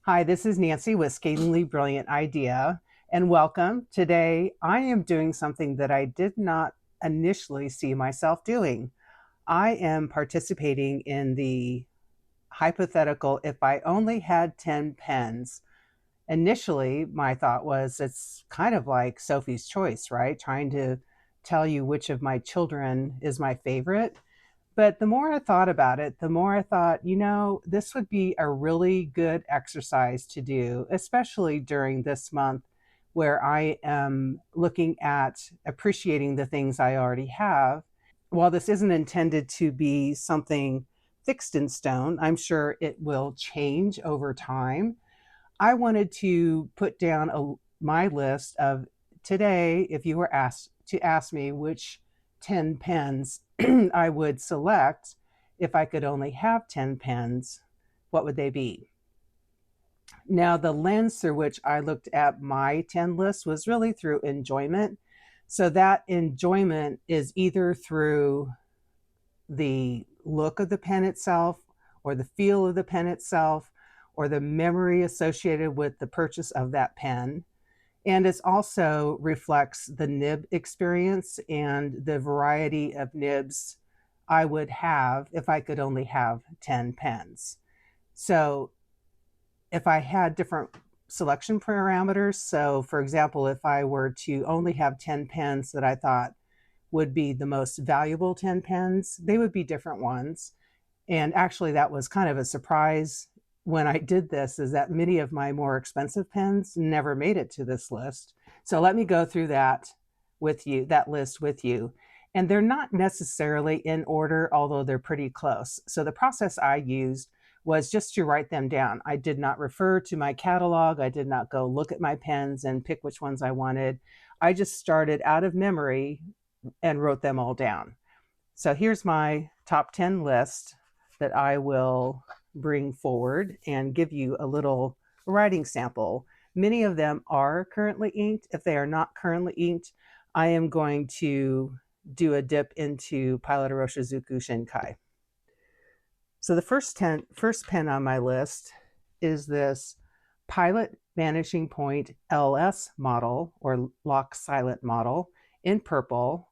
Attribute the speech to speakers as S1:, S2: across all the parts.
S1: Hi, this is Nancy with Scalingly Brilliant Idea, and welcome. Today, I am doing something that I did not initially see myself doing. I am participating in the hypothetical if I only had 10 pens. Initially, my thought was it's kind of like Sophie's Choice, right? Trying to tell you which of my children is my favorite. But the more I thought about it, the more I thought, this would be a really good exercise to do, especially during this month where I am looking at appreciating the things I already have. While this isn't intended to be something fixed in stone, I'm sure it will change over time. I wanted to put down my list of today, if you were asked to ask me which 10 pens I would select if I could only have 10 pens, what would they be? Now, the lens through which I looked at my 10 list was really through enjoyment. So that enjoyment is either through the look of the pen itself, or the feel of the pen itself, or the memory associated with the purchase of that pen. And it also reflects the nib experience and the variety of nibs I would have if I could only have 10 pens. So if I had different selection parameters, so for example, if I were to only have 10 pens that I thought would be the most valuable 10 pens, they would be different ones. And actually, that was kind of a surprise when I did this, is that many of my more expensive pens never made it to this list. So let me go through that list with you. And they're not necessarily in order, although they're pretty close. So the process I used was just to write them down. I did not refer to my catalog. I did not go look at my pens and pick which ones I wanted. I just started out of memory and wrote them all down. So here's my top 10 list that I will bring forward and give you a little writing sample. Many of them are currently inked. If they are not currently inked, I am going to do a dip into Pilot Aroshizuku Shinkai. So the first pen on my list is this Pilot Vanishing Point LS model, or Lock Silent model, in purple.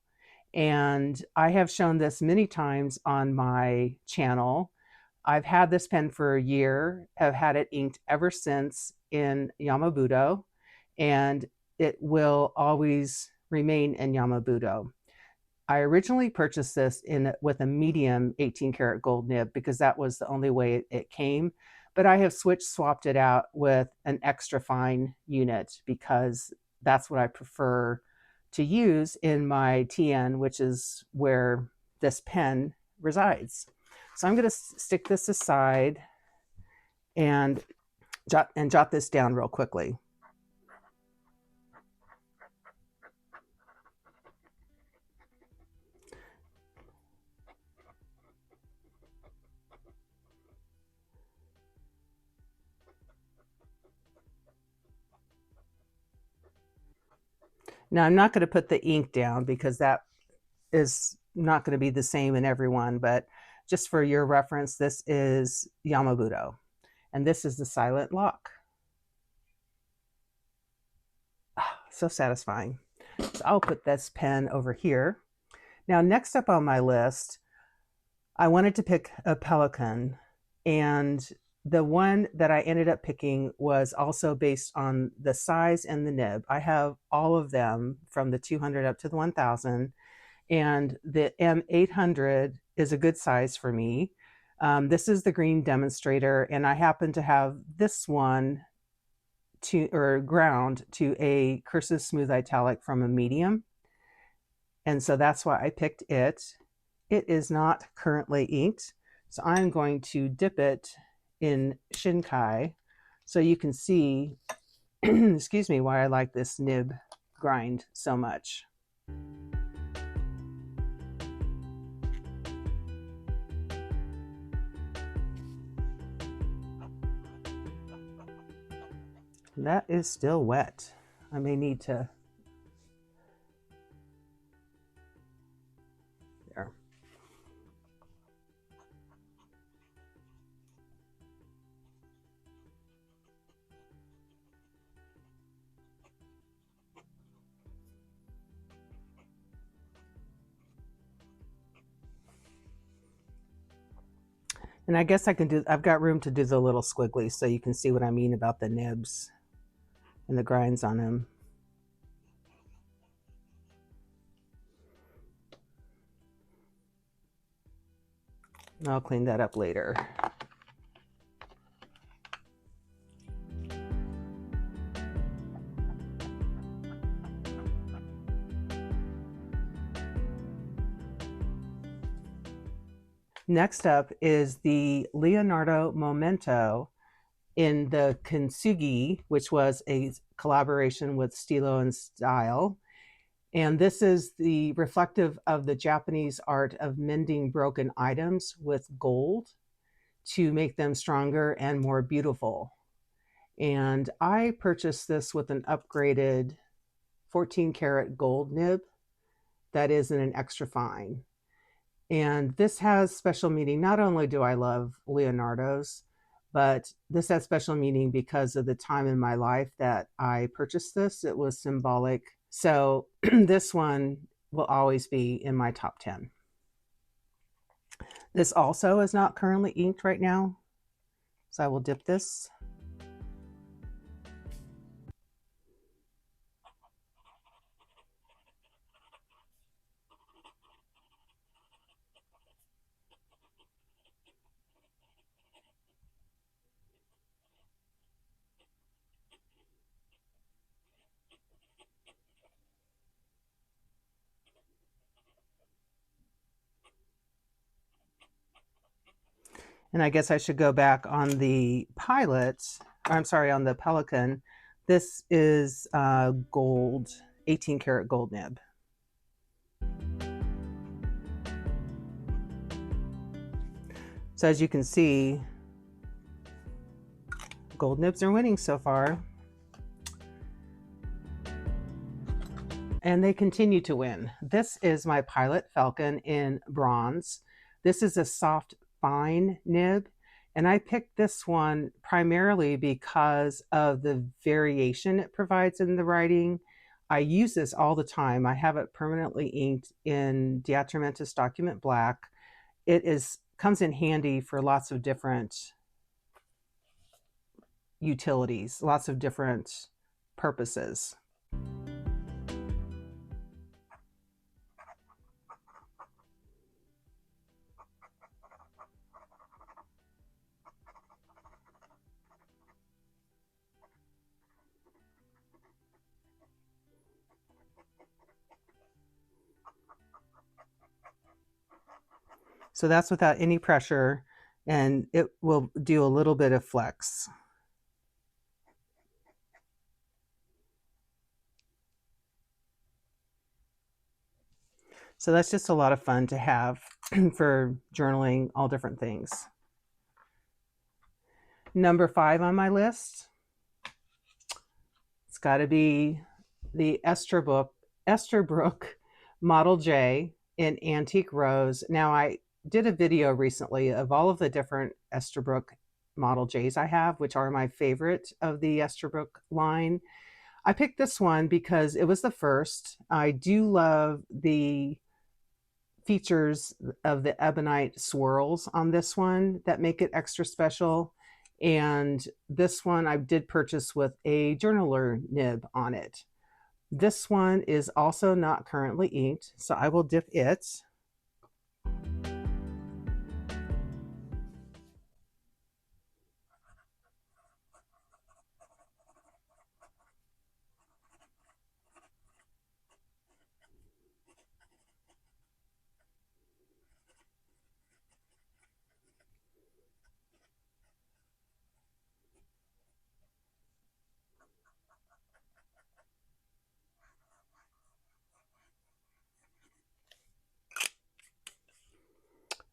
S1: And I have shown this many times on my channel. I've had this pen for a year, have had it inked ever since in Yamabudo, and it will always remain in Yamabudo. I originally purchased this with a medium 18 karat gold nib because that was the only way it came. But I have swapped it out with an extra fine unit because that's what I prefer to use in my TN, which is where this pen resides. So I'm going to stick this aside and jot this down real quickly. Now I'm not going to put the ink down because that is not going to be the same in everyone, but just for your reference, this is Yamabudo, and this is the silent lock. So satisfying. So I'll put this pen over here. Now, next up on my list, I wanted to pick a Pelikan, and the one that I ended up picking was also based on the size and the nib. I have all of them from the 200 up to the 1000, and the M800 is a good size for me. This is the green demonstrator, and I happen to have this one ground to a cursive smooth italic from a medium. And so that's why I picked it. It is not currently inked, so I'm going to dip it in Shinkai so you can see, excuse me, why I like this nib grind so much. That is still wet. I may need to. There. And I guess I've got room to do the little squiggly so you can see what I mean about the nibs and the grinds on them. I'll clean that up later. Next up is the Leonardo Momento in the Kintsugi, which was a collaboration with Stilo and Stile. And this is the reflective of the Japanese art of mending broken items with gold to make them stronger and more beautiful. And I purchased this with an upgraded 14 karat gold nib that is in an extra fine. And this has special meaning. Not only do I love Leonardo's, but this has special meaning because of the time in my life that I purchased this. It was symbolic. So this one will always be in my top 10. This also is not currently inked right now. So I will dip this. And I guess I should go back on the pilot, or I'm sorry, on the Pelikan. This is gold, 18 karat gold nib. So as you can see, gold nibs are winning so far. And they continue to win. This is my Pilot Falcon in bronze. This is a soft, fine nib. And I picked this one primarily because of the variation it provides in the writing. I use this all the time. I have it permanently inked in Diatramentus Document Black. It comes in handy for lots of different utilities, lots of different purposes. So that's without any pressure, and it will do a little bit of flex. So that's just a lot of fun to have for journaling all different things. Number 5 on my list, it's got to be the Esterbrook Model J in Antique Rose. Now, I did a video recently of all of the different Esterbrook Model Js I have, which are my favorite of the Esterbrook line. I picked this one because it was the first. I do love the features of the ebonite swirls on this one that make it extra special. And this one I did purchase with a journaler nib on it. This one is also not currently inked, so I will dip it.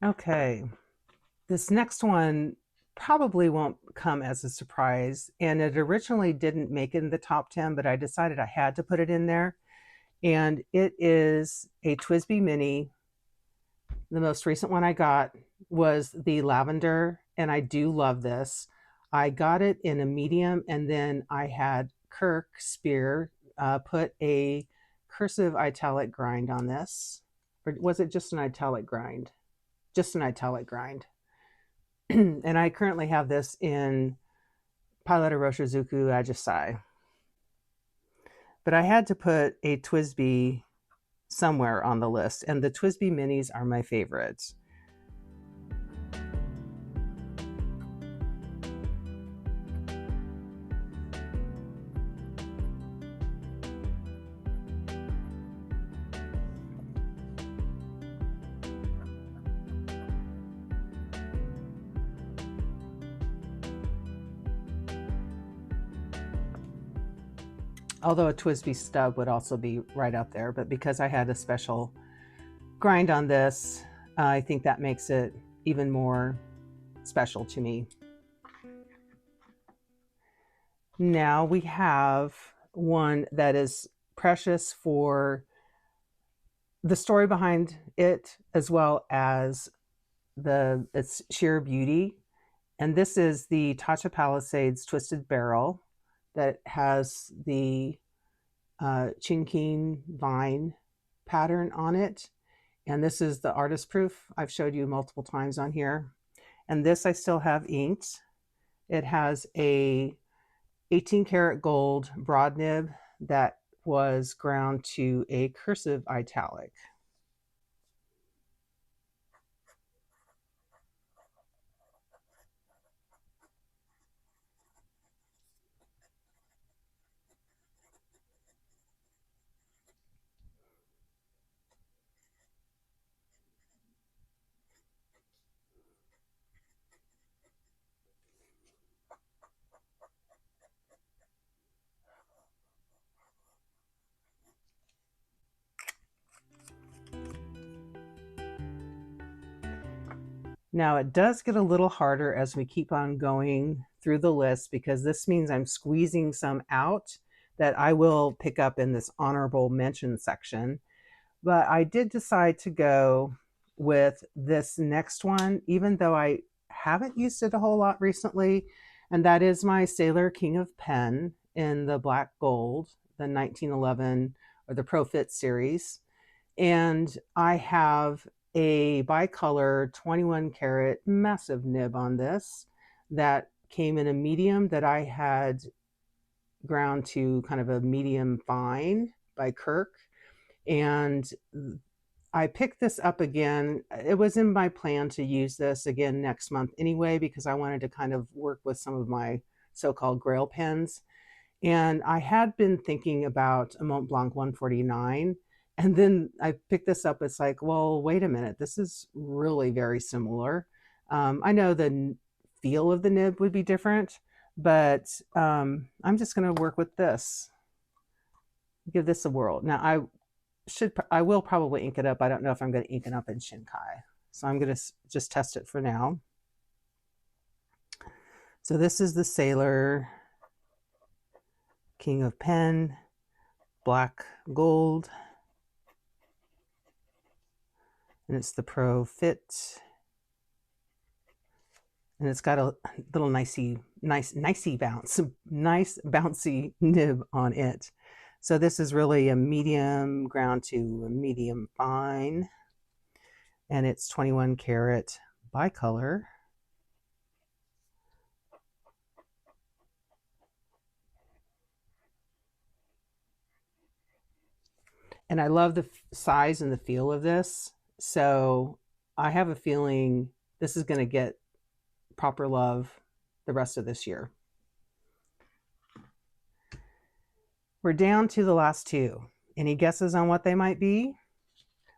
S1: Okay, this next one probably won't come as a surprise, and it originally didn't make it in the top 10, but I decided I had to put it in there. And it is a TWSBI Mini. The most recent one I got was the lavender, and I do love this. I got it in a medium, and then I had Kirk Spear put a cursive italic grind on this. Or was it just an italic grind? Just an italic grind. And I currently have this in Palette Roshizuku Ajisai. But I had to put a TWSBI somewhere on the list, and the TWSBI minis are my favorites. Although a TWSBI stub would also be right up there, but because I had a special grind on this, I think that makes it even more special to me. Now we have one that is precious for the story behind it, as well as its sheer beauty. And this is the Taccia Palisades Twisted Barrel that has the chinking vine pattern on it. And this is the artist proof I've showed you multiple times on here. And this I still have inked. It has a 18 karat gold broad nib that was ground to a cursive italic. Now it does get a little harder as we keep on going through the list, because this means I'm squeezing some out that I will pick up in this honorable mention section. But I did decide to go with this next one, even though I haven't used it a whole lot recently. And that is my Sailor King of Pen in the black gold, the 1911 or the Profit series. And I have a bicolor 21 karat massive nib on this that came in a medium that I had ground to kind of a medium fine by Kirk. And I picked this up again. It was in my plan to use this again next month anyway, because I wanted to kind of work with some of my so-called grail pens. And I had been thinking about a Mont Blanc 149. And then I picked this up. It's like, well, wait a minute. This is really very similar. I know the feel of the nib would be different, but I'm just going to work with this. Give this a whirl. Now, I will probably ink it up. I don't know if I'm going to ink it up in Shinkai. So I'm going to just test it for now. So this is the Sailor King of Pen, black gold. And it's the Pro Fit. And it's got a little nice bouncy nib on it. So this is really a medium ground to a medium fine. And it's 21 karat bicolor. And I love the size and the feel of this. So I have a feeling this is going to get proper love the rest of this year. We're down to the last two. Any guesses on what they might be?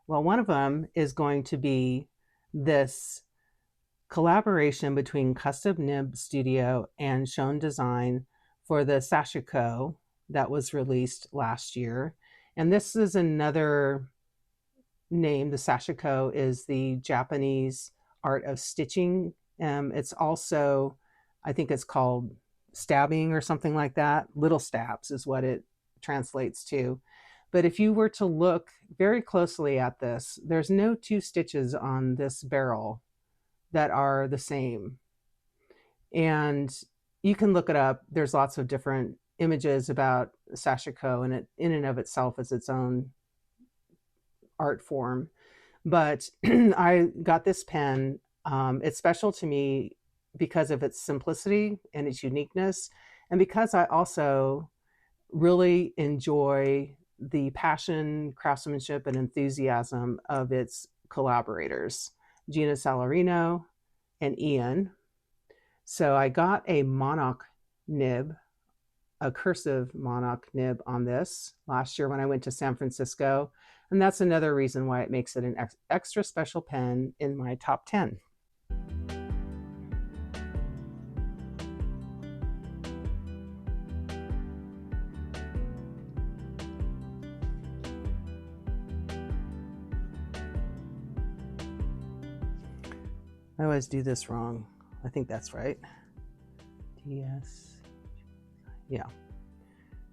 S1: Well, one of them is going to be this collaboration between Custom Nib Studio and Schon Design for the Sashiko that was released last year. And this is another name. The Sashiko is the Japanese art of stitching. It's also, I think it's called stabbing or something like that. Little stabs is what it translates to. But if you were to look very closely at this, there's no two stitches on this barrel that are the same. And you can look it up. There's lots of different images about Sashiko, and it in and of itself is its own art form. But I got this pen. It's special to me because of its simplicity and its uniqueness, and because I also really enjoy the passion, craftsmanship, and enthusiasm of its collaborators, Gina Salarino and Ian. So I got a monarch nib, a cursive monarch nib on this last year when I went to San Francisco. And that's another reason why it makes it an extra special pen in my top 10. I always do this wrong. I think that's right. Yeah.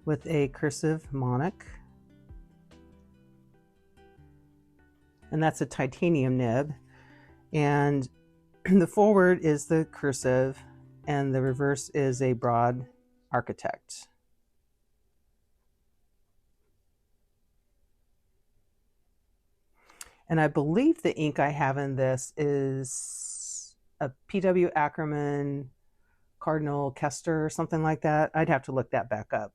S1: With a cursive monarch. And that's a titanium nib. And the forward is the cursive, and the reverse is a broad architect. And I believe the ink I have in this is a P.W. Ackerman Cardinal Kester or something like that. I'd have to look that back up.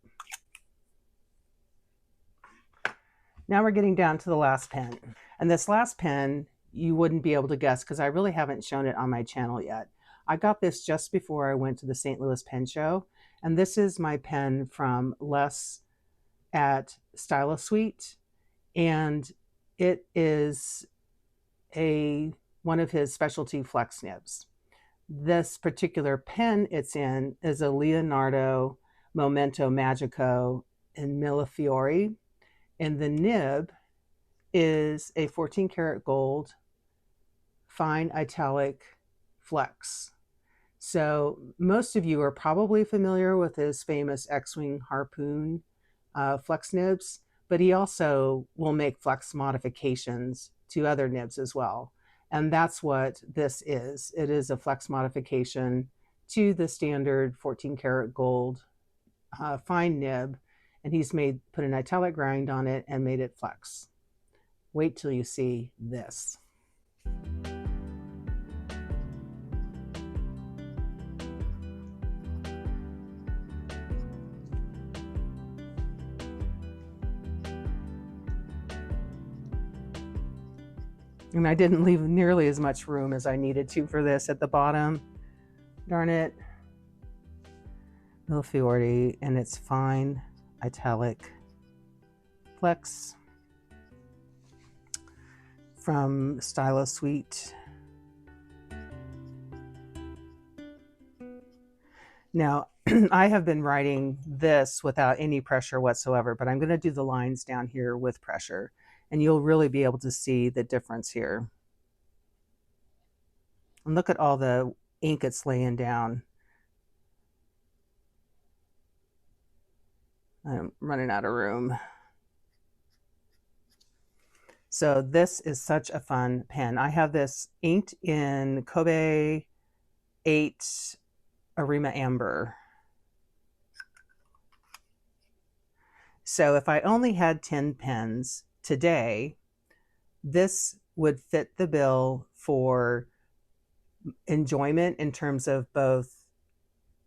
S1: Now we're getting down to the last pen. And this last pen, you wouldn't be able to guess because I really haven't shown it on my channel yet. I got this just before I went to the St. Louis Pen Show. And this is my pen from Les at StyloSuite. And it is one of his specialty flex nibs. This particular pen it's in is a Leonardo Momento Magico in Millefiori, and the nib is a 14 karat gold fine italic flex. So most of you are probably familiar with his famous X-Wing Harpoon flex nibs, but he also will make flex modifications to other nibs as well. And that's what this is. It is a flex modification to the standard 14 karat gold fine nib. And he's put an italic grind on it and made it flex. Wait till you see this. And I didn't leave nearly as much room as I needed to for this at the bottom. Darn it. Millefiori, and it's fine italic flex from StyloSuite. Now, I have been writing this without any pressure whatsoever, but I'm going to do the lines down here with pressure, and you'll really be able to see the difference here. And look at all the ink it's laying down. I'm running out of room. So this is such a fun pen. I have this inked in Kobe 8 Arima Amber. So if I only had 10 pens today, this would fit the bill for enjoyment in terms of both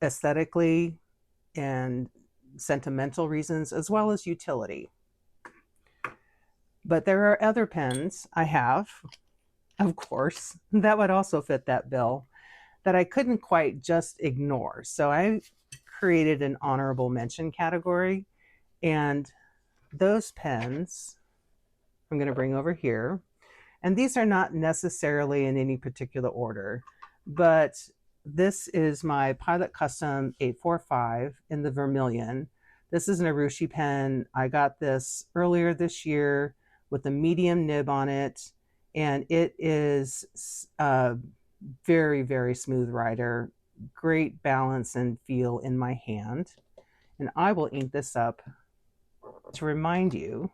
S1: aesthetically and sentimental reasons, as well as utility. But there are other pens I have, of course, that would also fit that bill that I couldn't quite just ignore. So I created an honorable mention category, and those pens I'm going to bring over here. And these are not necessarily in any particular order, but this is my Pilot Custom 845 in the Vermilion. This is an Urushi pen. I got this earlier this year with a medium nib on it, and it is a very, very smooth writer, great balance and feel in my hand. And I will ink this up to remind you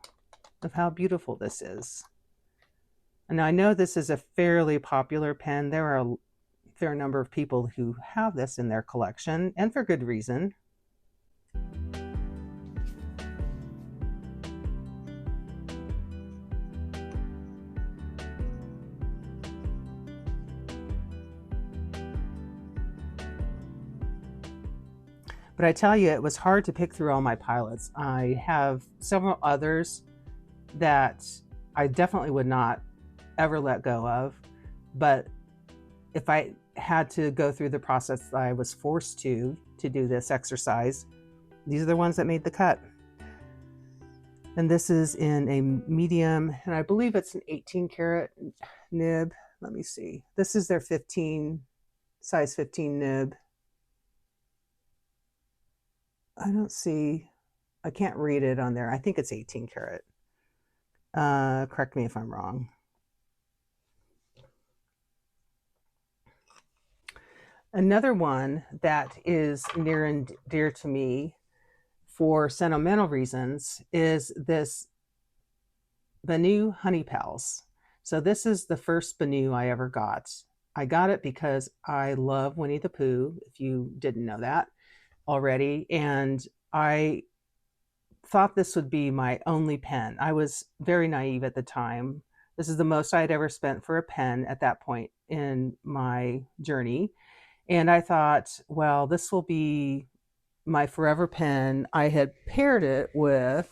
S1: of how beautiful this is. And I know this is a fairly popular pen. There are a fair number of people who have this in their collection, and for good reason. But I tell you, it was hard to pick through all my pilots. I have several others that I definitely would not ever let go of. But if I had to go through the process that I was forced to do this exercise, these are the ones that made the cut. And this is in a medium, and I believe it's an 18 karat nib. Let me see. This is their size 15 nib. I don't see, I can't read it on there. I think it's 18 karat. Correct me if I'm wrong. Another one that is near and dear to me for sentimental reasons is this Benu Honey Pals. So this is the first Benu I ever got. I got it because I love Winnie the Pooh, if you didn't know that already. And I thought this would be my only pen. I was very naive at the time. This is the most I'd ever spent for a pen at that point in my journey. And I thought, well, this will be my forever pen. I had paired it with,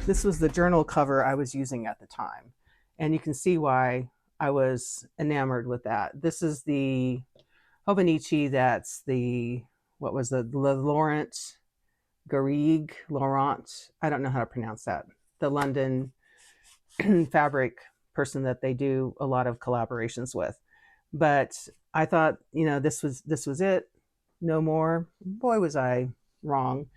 S1: this was the journal cover I was using at the time. And you can see why I was enamored with that. This is the Hobonichi, that's the, what was the Laurent Garrigue, Laurent, I don't know how to pronounce that. The London fabric person that they do a lot of collaborations with. But I thought, you know, this was it, no more. Boy, was I wrong.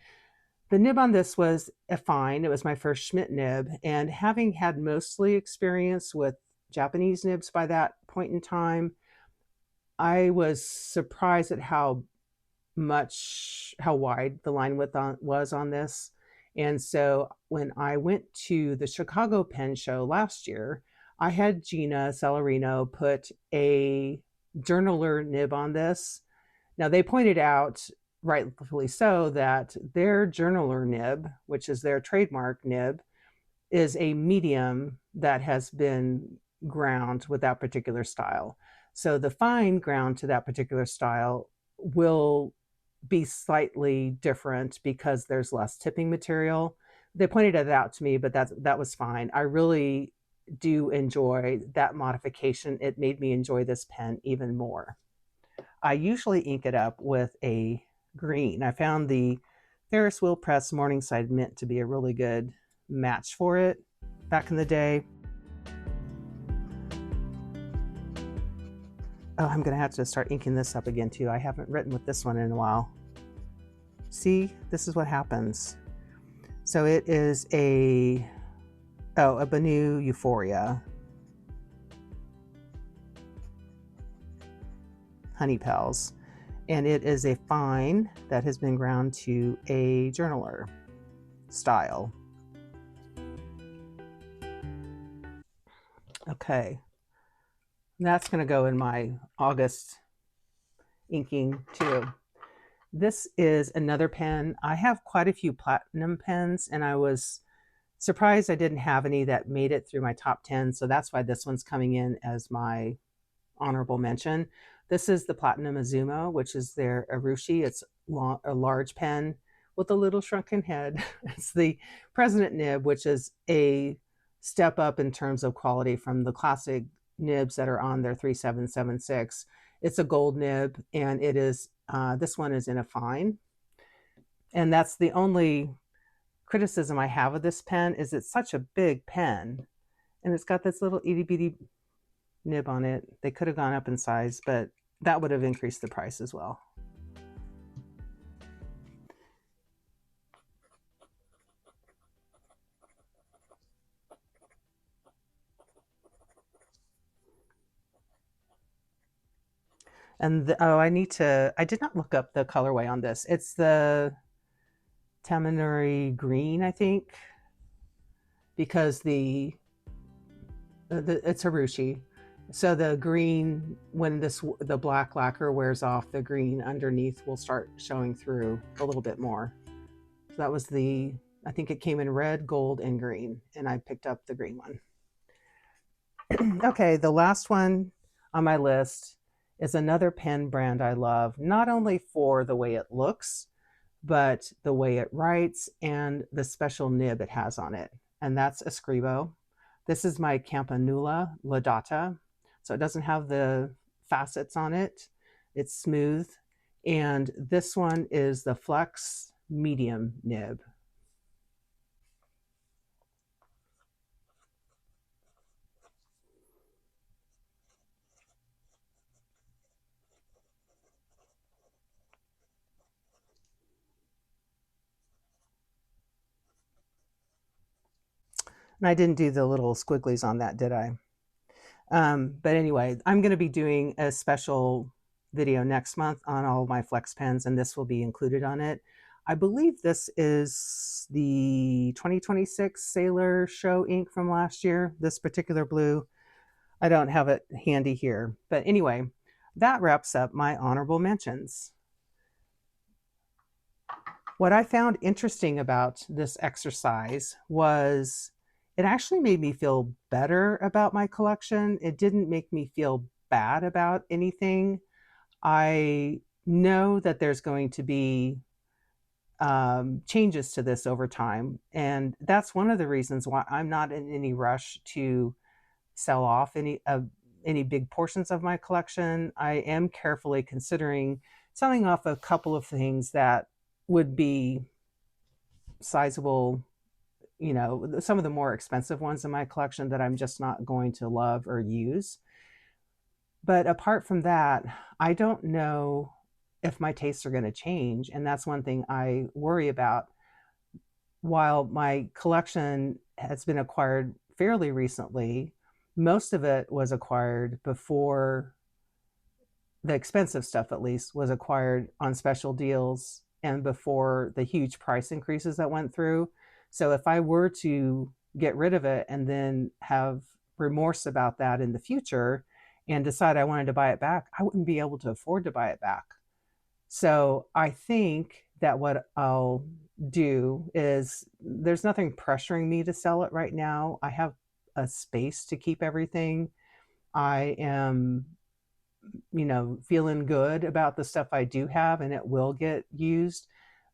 S1: The nib on this was a fine. It was my first Schmidt nib, and having had mostly experience with Japanese nibs by that point in time, I was surprised at how wide the line width was on this. And so when I went to the Chicago Pen Show last year, I had Gina Celerino put a journaler nib on this. Now they pointed out, rightfully so, that their journaler nib, which is their trademark nib, is a medium that has been ground with that particular style. So the fine ground to that particular style will be slightly different because there's less tipping material. They pointed it out to me, but that was fine. I really do enjoy that modification. It made me enjoy this pen even more. I usually ink it up with a green. I found the Ferris Wheel Press Morningside Mint to be a really good match for it back in the day. Oh, I'm gonna have to start inking this up again too. I haven't written with this one in a while. See, this is what happens. So it is a Benu Euphoria Honey Pals. And it is a fine that has been ground to a journaler style. Okay, that's gonna go in my August inking too. This is another pen. I have quite a few platinum pens, and I was surprised I didn't have any that made it through my top 10. So that's why this one's coming in as my honorable mention. This is the Platinum Izumo, which is their Arushi. It's a large pen with a little shrunken head. It's the President nib, which is a step up in terms of quality from the classic nibs that are on their 3776. It's a gold nib, and it is, this one is in a fine. And that's the only criticism I have of this pen, is it's such a big pen, and it's got this little itty bitty nib on it. They could have gone up in size, but that would have increased the price as well. And I did not look up the colorway on this. It's the Tamanuri green, I think, because it's Harushi. So the green, when the black lacquer wears off, the green underneath will start showing through a little bit more. So that was I think it came in red, gold, and green, and I picked up the green one. Okay, the last one on my list is another pen brand I love, not only for the way it looks, but the way it writes and the special nib it has on it. And that's a Scribo. This is my Campanula Laudata. So it doesn't have the facets on it. It's smooth. And this one is the Flex Medium nib. And I didn't do the little squigglies on that, did I? But anyway, I'm going to be doing a special video next month on all of my Flex pens, and this will be included on it. I believe this is the 2026 Sailor Show ink from last year, this particular blue. I don't have it handy here. But anyway, that wraps up my honorable mentions. What I found interesting about this exercise was it actually made me feel better about my collection. It didn't make me feel bad about anything. I know that there's going to be changes to this over time. And that's one of the reasons why I'm not in any rush to sell off any big portions of my collection. I am carefully considering selling off a couple of things that would be sizable, you know, some of the more expensive ones in my collection that I'm just not going to love or use. But apart from that, I don't know if my tastes are going to change. And that's one thing I worry about. While my collection has been acquired fairly recently, most of it was acquired before the expensive stuff, at least, was acquired on special deals and before the huge price increases that went through. So if I were to get rid of it and then have remorse about that in the future and decide I wanted to buy it back, I wouldn't be able to afford to buy it back. So I think that what I'll do is there's nothing pressuring me to sell it right now. I have a space to keep everything. I am, you know, feeling good about the stuff I do have, and it will get used.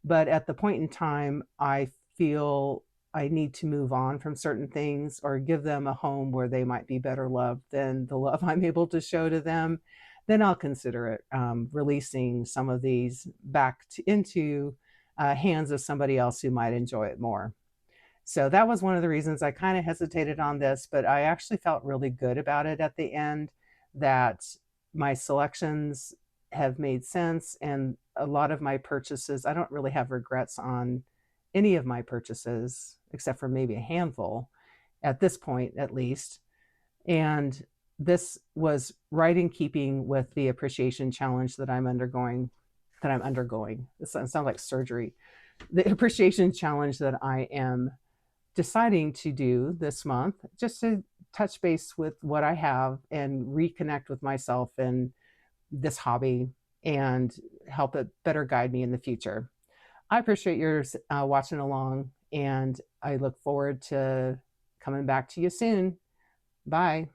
S1: But at the point in time, I feel I need to move on from certain things or give them a home where they might be better loved than the love I'm able to show to them. Then I'll consider it releasing some of these back into hands of somebody else who might enjoy it more. So that was one of the reasons I kind of hesitated on this, but I actually felt really good about it at the end, that my selections have made sense, and a lot of my purchases, I don't really have regrets on any of my purchases, except for maybe a handful at this point, at least. And this was right in keeping with the appreciation challenge that I'm undergoing. This sounds like surgery. The appreciation challenge that I am deciding to do this month, just to touch base with what I have and reconnect with myself and this hobby and help it better guide me in the future. I appreciate yours watching along, and I look forward to coming back to you soon. Bye.